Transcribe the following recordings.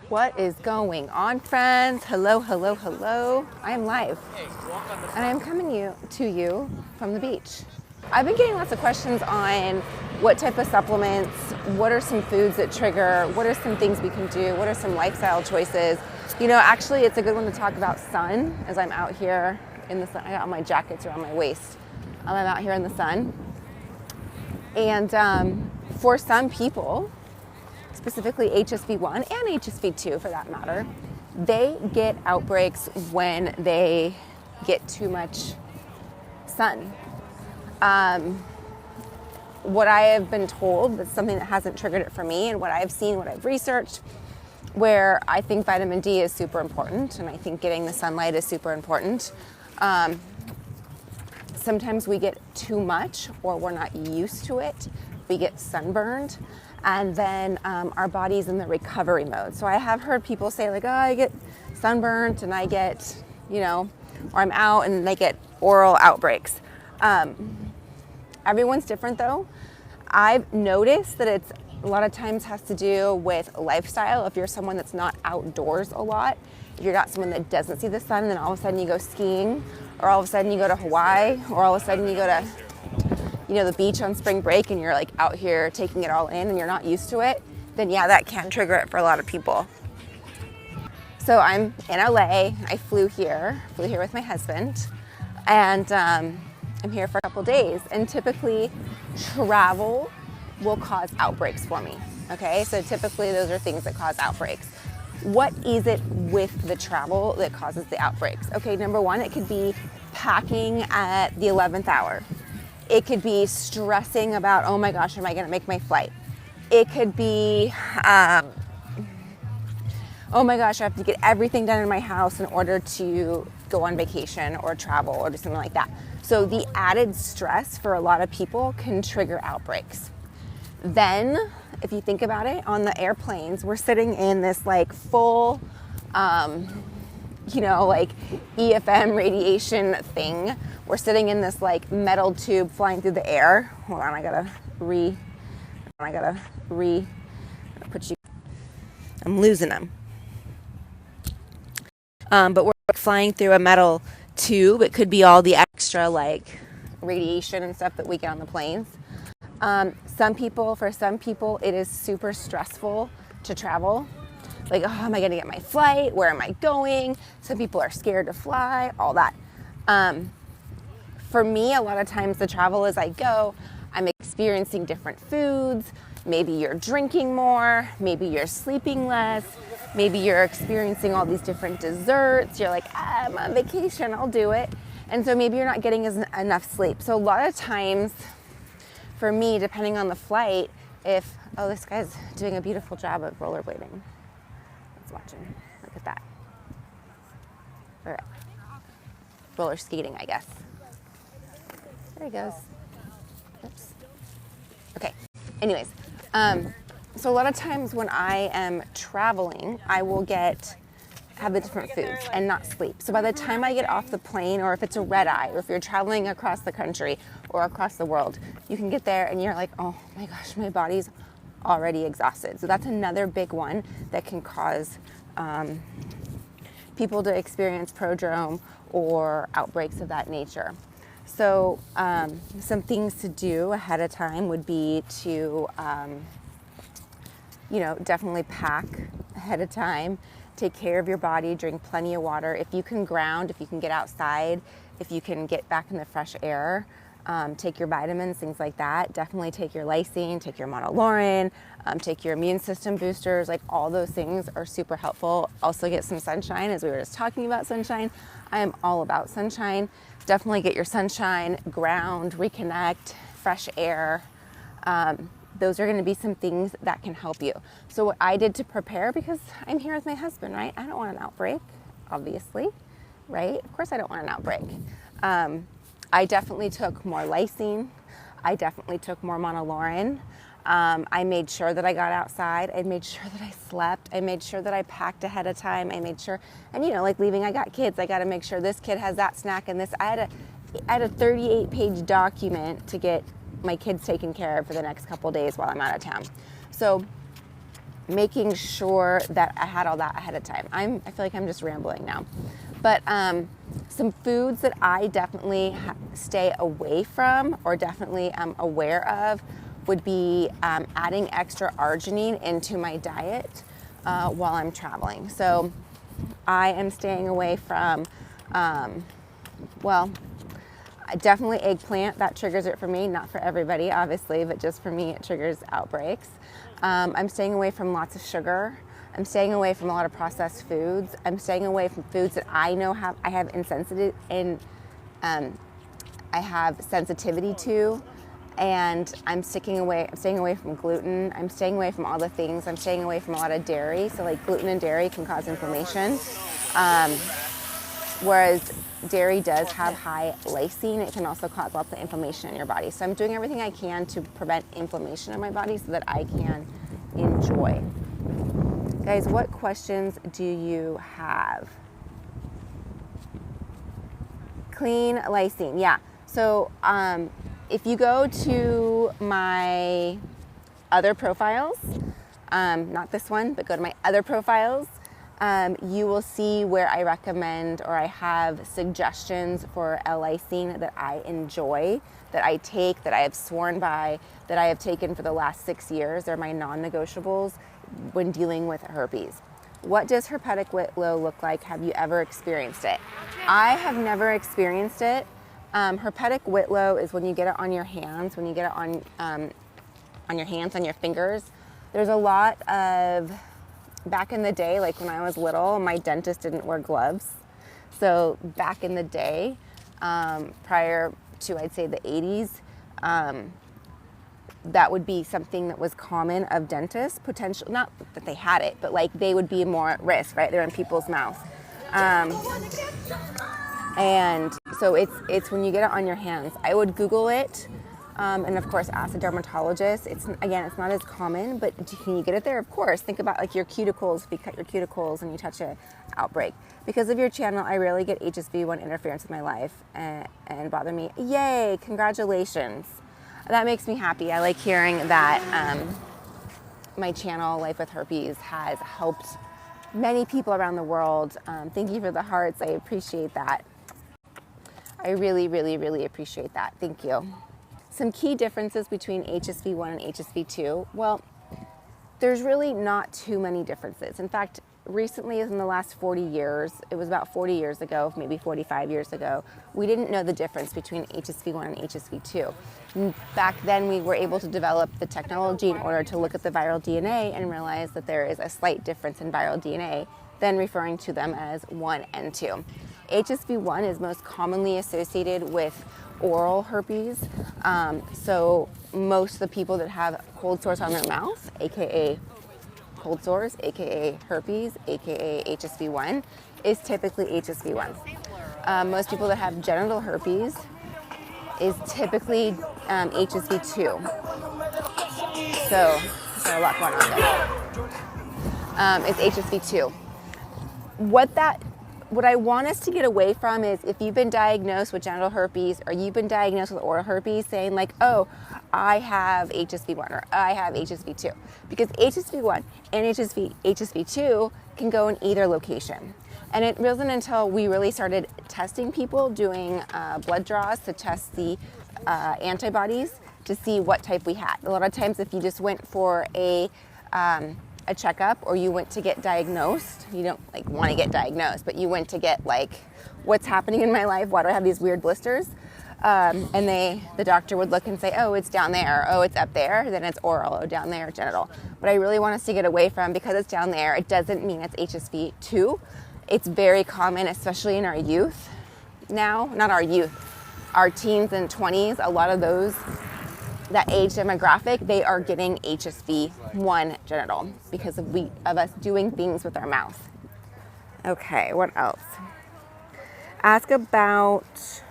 What is going on, friends? Hello, hello, hello. I am live, and I am coming to you from the beach. I've been getting lots of questions on what type of supplements, what are some foods that trigger, what are some things we can do, what are some lifestyle choices. You know, actually, it's a good one to talk about sun, as I'm out here in the sun. I got my jackets around my waist. I'm out here in the sun. And for some people, specifically HSV1 and HSV2 for that matter, they get outbreaks when they get too much sun. What I have been told, that's something that hasn't triggered it for me, and what I've seen, what I've researched, where I think vitamin D is super important, and I think getting the sunlight is super important. Sometimes we get too much, or we're not used to it. We get sunburned, and then our body's in the recovery mode. So I have heard people say like, oh, I get sunburnt and I get, you know, or I'm out and they get oral outbreaks. Everyone's different though. I've noticed that it's a lot of times has to do with lifestyle. If you're someone that's not outdoors a lot, if you're not someone that doesn't see the sun, and then all of a sudden you go skiing, or all of a sudden you go to Hawaii, or all of a sudden you go to, you know, the beach on spring break and you're like out here taking it all in and you're not used to it, then yeah, that can trigger it for a lot of people. So I'm in LA, I flew here with my husband, and I'm here for a couple days, and typically travel will cause outbreaks for me, okay? So typically those are things that cause outbreaks. What is it with the travel that causes the outbreaks? Okay, number one, it could be packing at the 11th hour. It could be stressing about, oh my gosh, am I gonna make my flight? It could be, oh my gosh, I have to get everything done in my house in order to go on vacation or travel or do something like that. So the added stress for a lot of people can trigger outbreaks. Then, if you think about it, on the airplanes, we're sitting in this like full, you know, like EFM radiation thing. We're sitting in this like metal tube flying through the air. Hold on, I gotta put you, I'm losing them. But we're flying through a metal tube. It could be all the extra like radiation and stuff that we get on the planes. For some people, it is super stressful to travel. Like, oh, am I gonna get my flight? Where am I going? Some people are scared to fly, all that. For me, a lot of times the travel as I go, I'm experiencing different foods. Maybe you're drinking more, maybe you're sleeping less, maybe you're experiencing all these different desserts. You're like, I'm on vacation, I'll do it. And so maybe you're not getting enough sleep. So a lot of times for me, depending on the flight, oh, this guy's doing a beautiful job of rollerblading. Let's watch him, look at that. Or roller skating, I guess. There he goes. Oops. Okay, anyways. So a lot of times when I am traveling, I will have the different foods and not sleep. So by the time I get off the plane, or if it's a red eye, or if you're traveling across the country or across the world, you can get there and you're like, oh my gosh, my body's already exhausted. So that's another big one that can cause people to experience prodrome or outbreaks of that nature. So some things to do ahead of time would be to, you know, definitely pack ahead of time. Take care of your body, drink plenty of water. If you can ground, if you can get outside, if you can get back in the fresh air, take your vitamins, things like that. Definitely take your Lysine, take your Monolaurin, take your immune system boosters, like all those things are super helpful. Also get some sunshine, as we were just talking about sunshine. I am all about sunshine. Definitely get your sunshine, ground, reconnect, fresh air. Those are going to be some things that can help you. So what I did to prepare, because I'm here with my husband, right? I don't want an outbreak, obviously, right? Of course I don't want an outbreak. I definitely took more Lysine. I definitely took more Monolaurin. I made sure that I got outside. I made sure that I slept. I made sure that I packed ahead of time. I made sure, and you know, like leaving, I got kids. I got to make sure this kid has that snack and this. I had a 38-page document to get my kids taken care of for the next couple days while I'm out of town. So making sure that I had all that ahead of time. I feel like I'm just rambling now. But some foods that I definitely stay away from, or definitely am aware of, would be adding extra arginine into my diet while I'm traveling. So I am staying away from, well, definitely eggplant. That triggers it for me, not for everybody, obviously, but just for me, it triggers outbreaks. I'm staying away from lots of sugar. I'm staying away from a lot of processed foods. I'm staying away from foods that I know I have I have sensitivity to, and I'm staying away from gluten. I'm staying away from all the things. I'm staying away from a lot of dairy. So like gluten and dairy can cause inflammation. Whereas dairy does have high lysine, it can also cause lots of inflammation in your body. So I'm doing everything I can to prevent inflammation in my body so that I can enjoy. Guys, what questions do you have? Clean lysine, yeah. So if you go to my other profiles, not this one, but go to my other profiles, you will see where I recommend, or I have suggestions for a lysine that I enjoy, that I take, that I have sworn by, that I have taken for the last 6 years. They're my non-negotiables when dealing with herpes. What does herpetic whitlow look like? Have you ever experienced it? I have never experienced it. Herpetic whitlow is when you get it on your hands, when you get it on your hands, on your fingers. There's a lot of, back in the day, like when I was little, my dentist didn't wear gloves. So back in the day, prior to, I'd say, the 80s, that would be something that was common of dentists, potential, not that they had it, but like they would be more at risk, right? They're in people's mouths. And so it's when you get it on your hands. I would Google it, and of course ask a dermatologist. It's not as common, but can you get it there? Of course. Think about like your cuticles, if you cut your cuticles and you touch an outbreak. Because of your channel, I rarely get HSV1 interference with my life and bother me. Yay, congratulations. That makes me happy. I like hearing that my channel, Life with Herpes, has helped many people around the world. Thank you for the hearts. I appreciate that. I really, really, really appreciate that. Thank you. Some key differences between HSV1 and HSV2. Well, there's really not too many differences. In fact, recently, in the last 40 years, it was about 40 years ago, maybe 45 years ago, we didn't know the difference between HSV1 and HSV2. Back then, we were able to develop the technology in order to look at the viral DNA and realize that there is a slight difference in viral DNA, then referring to them as 1 and 2. HSV1 is most commonly associated with oral herpes. So most of the people that have cold sores on their mouth, aka cold sores, aka herpes, aka HSV1, is typically HSV1. Most people that have genital herpes is typically HSV2. So there's a lot going on there. It's HSV2. What I want us to get away from is if you've been diagnosed with genital herpes or you've been diagnosed with oral herpes, saying like, oh, I have HSV1 or I have HSV2. Because HSV1 and HSV2 can go in either location. And it wasn't until we really started testing people, doing blood draws to test the antibodies to see what type we had. A lot of times if you just went for a checkup or you went to get diagnosed, you don't like want to get diagnosed, but you went to get like, what's happening in my life? Why do I have these weird blisters? And the doctor would look and say, oh, it's down there. Oh, it's up there. Then it's oral. Oh, down there, genital. What I really want us to get away from, because it's down there, it doesn't mean it's HSV2. It's very common, especially in our youth now, not our youth, our teens and 20s. A lot of those, that age demographic, they are getting HSV1 genital because of us doing things with our mouth. Okay, what else? Ask about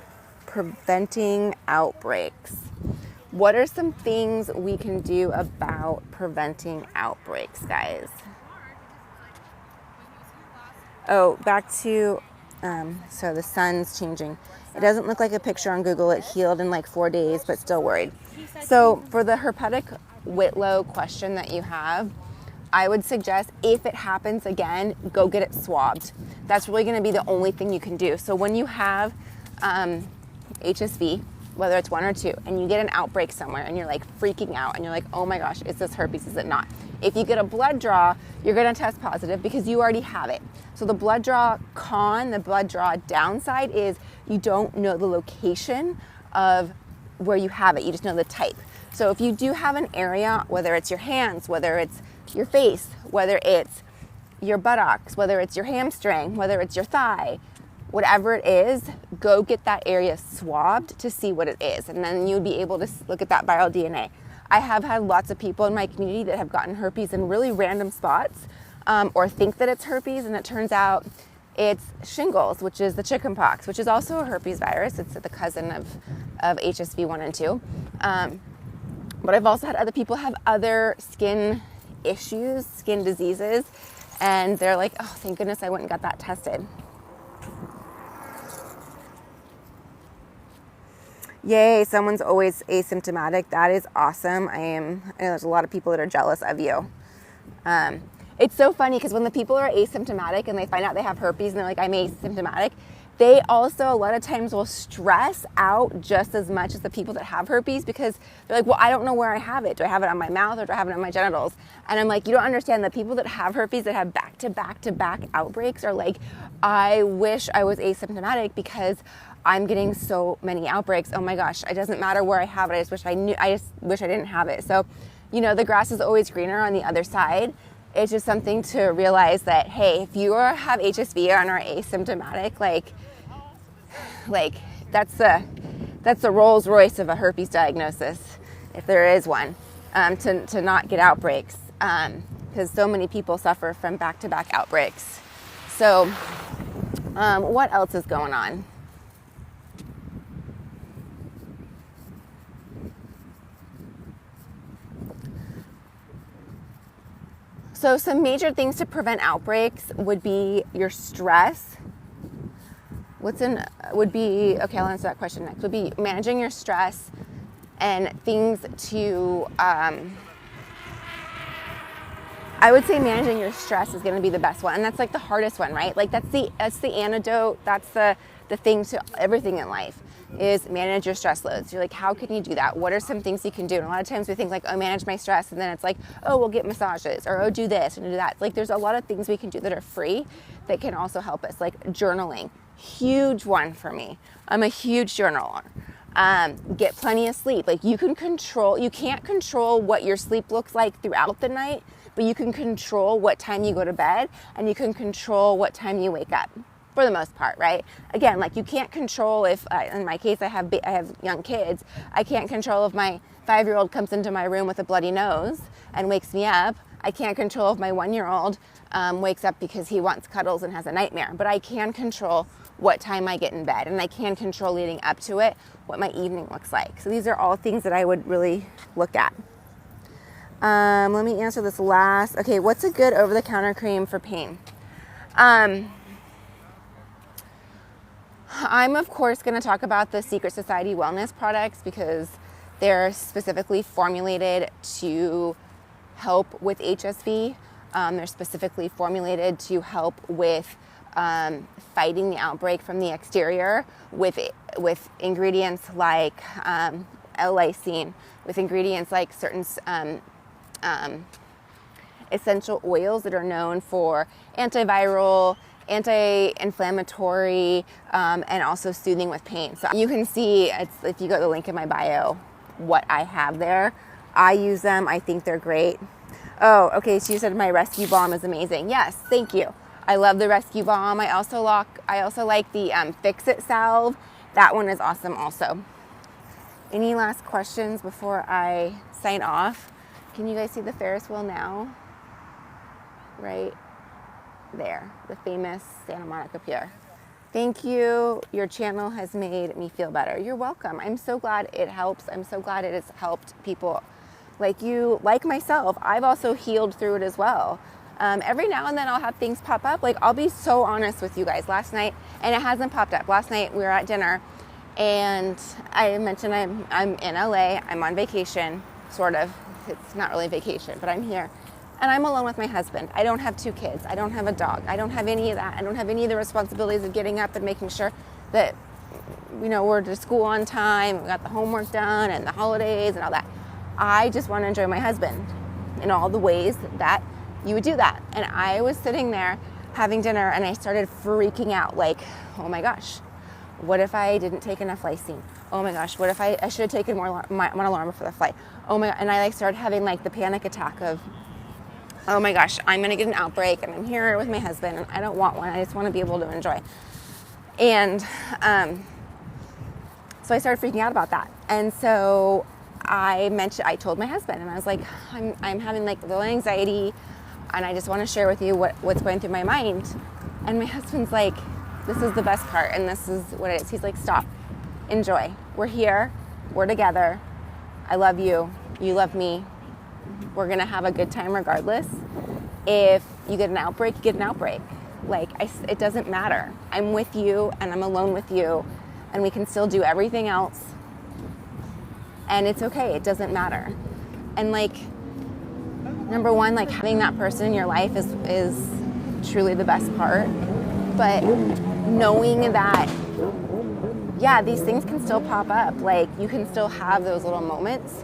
preventing outbreaks. What are some things we can do about preventing outbreaks, guys? Oh, back to, so the sun's changing. It doesn't look like a picture on Google. It healed in like 4 days, but still worried. So for the herpetic whitlow question that you have, I would suggest if it happens again, go get it swabbed. That's really going to be the only thing you can do. So when you have HSV, whether it's 1 or 2, and you get an outbreak somewhere and you're like freaking out and you're like, oh my gosh, is this herpes, is it not? If you get a blood draw, you're gonna test positive because you already have it. So the blood draw the blood draw downside is you don't know the location of where you have it, you just know the type. So if you do have an area, whether it's your hands, whether it's your face, whether it's your buttocks, whether it's your hamstring, whether it's your thigh, whatever it is, go get that area swabbed to see what it is. And then you'd be able to look at that viral DNA. I have had lots of people in my community that have gotten herpes in really random spots, or think that it's herpes, and it turns out it's shingles, which is the chickenpox, which is also a herpes virus. It's the cousin of HSV 1 and 2. But I've also had other people have other skin issues, skin diseases, and they're like, oh, thank goodness I went and got that tested. Yay, someone's always asymptomatic. That is awesome. I know there's a lot of people that are jealous of you. It's so funny because when the people are asymptomatic and they find out they have herpes and they're like, I'm asymptomatic, they also a lot of times will stress out just as much as the people that have herpes because they're like, well, I don't know where I have it. Do I have it on my mouth or do I have it on my genitals? And I'm like, you don't understand. The people that have herpes that have back-to-back outbreaks are like, I wish I was asymptomatic because I'm getting so many outbreaks. Oh my gosh, it doesn't matter where I have it. I just wish I didn't have it. So, the grass is always greener on the other side. It's just something to realize that, hey, if you have HSV and are asymptomatic, like that's the Rolls Royce of a herpes diagnosis, if there is one, to not get outbreaks, because so many people suffer from back-to-back outbreaks. So, what else is going on? So some major things to prevent outbreaks would be your stress. Okay, I'll answer that question next. Would be managing your stress and things to, I would say managing your stress is going to be the best one. And that's like the hardest one, right? Like that's the antidote. That's the thing to everything in life is manage your stress loads. You're like, how can you do that? What are some things you can do? And a lot of times we think like, oh, manage my stress. And then it's like, oh, we'll get massages or, oh, do this and do that. Like there's a lot of things we can do that are free that can also help us. Like journaling, huge one for me. I'm a huge journaler. Get plenty of sleep. Like you can't control what your sleep looks like throughout the night, but you can control what time you go to bed and you can control what time you wake up. For the most part, right? Again, like you can't control if, in my case, I have young kids. I can't control if my 5-year-old comes into my room with a bloody nose and wakes me up. I can't control if my 1-year-old wakes up because he wants cuddles and has a nightmare. But I can control what time I get in bed, and I can control leading up to it what my evening looks like. So these are all things that I would really look at. Let me answer this last. Okay, what's a good over-the-counter cream for pain? I'm, of course, going to talk about the Secret Society wellness products because they're specifically formulated to help with HSV. They're specifically formulated to help with fighting the outbreak from the exterior with ingredients like Lysine, with ingredients like certain essential oils that are known for antiviral, anti-inflammatory, and also soothing with pain. So you can see, if you go to the link in my bio, what I have there. I use them. I think they're great. Oh, okay, so you said my Rescue Balm is amazing. Yes, thank you. I love the Rescue Balm. I also like the Fix-It salve. That one is awesome also. Any last questions before I sign off? Can you guys see the Ferris wheel now? Right there, the famous Santa Monica Pier. Thank you. Your channel has made me feel better. You're welcome. I'm so glad it helps. I'm so glad it has helped people like you, like myself. I've also healed through it as well. Every now and then I'll have things pop up. Like I'll be so honest with you guys. Last night, and it hasn't popped up. Last night we were at dinner and I mentioned I'm in LA. I'm on vacation, sort of. It's not really vacation, but I'm here. And I'm alone with my husband. I don't have 2 kids. I don't have a dog. I don't have any of that. I don't have any of the responsibilities of getting up and making sure that, you know, we're to school on time, we got the homework done and the holidays and all that. I just want to enjoy my husband in all the ways that you would do that. And I was sitting there having dinner and I started freaking out, like, oh my gosh, what if I didn't take enough Lysine? Oh my gosh, what if I should have taken more Monolaurin before the flight? Oh my God. And I like started having like the panic attack of, oh my gosh, I'm gonna get an outbreak and I'm here with my husband and I don't want one. I just want to be able to enjoy. And so I started freaking out about that. And so I told my husband and I was like, I'm having like low anxiety and I just want to share with you what's going through my mind. And my husband's like, this is the best part and this is what it is. He's like, stop, enjoy. We're here, we're together. I love you, you love me. We're gonna have a good time regardless. If you get an outbreak, you get an outbreak. Like, it doesn't matter. I'm with you and I'm alone with you and we can still do everything else. And it's okay, it doesn't matter. And like, number one, like having that person in your life is truly the best part. But knowing that, yeah, these things can still pop up. Like, you can still have those little moments.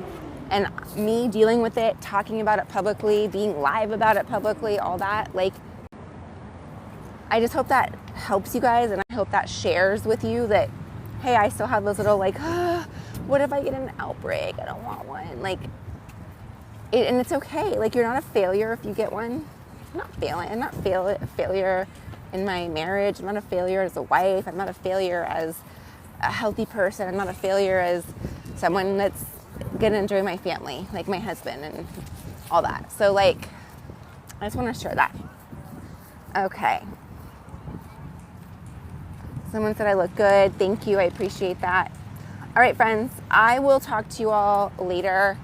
And me dealing with it, talking about it publicly, being live about it publicly, all that, like, I just hope that helps you guys and I hope that shares with you that, hey, I still have those little like, what if I get an outbreak? I don't want one. Like, and it's okay. Like, you're not a failure if you get one. I'm not failing. I'm not a failure in my marriage. I'm not a failure as a wife. I'm not a failure as a healthy person. I'm not a failure as someone that's gonna enjoy my family, like my husband and all that. So like, I just want to share that. Okay. Someone said I look good. Thank you. I appreciate that. All right, friends, I will talk to you all later.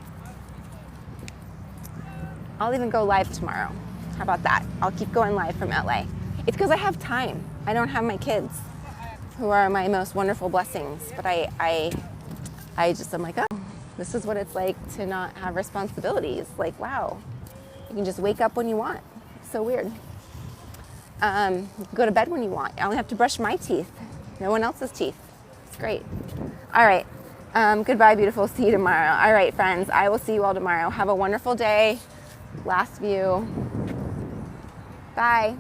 I'll even go live tomorrow. How about that? I'll keep going live from LA. It's because I have time. I don't have my kids, who are my most wonderful blessings. But I'm like, oh, this is what it's like to not have responsibilities. Like, wow, you can just wake up when you want. So weird. You can go to bed when you want. I only have to brush my teeth, no one else's teeth. It's great. All right. Goodbye, beautiful. See you tomorrow. All right, friends. I will see you all tomorrow. Have a wonderful day. Last view. Bye.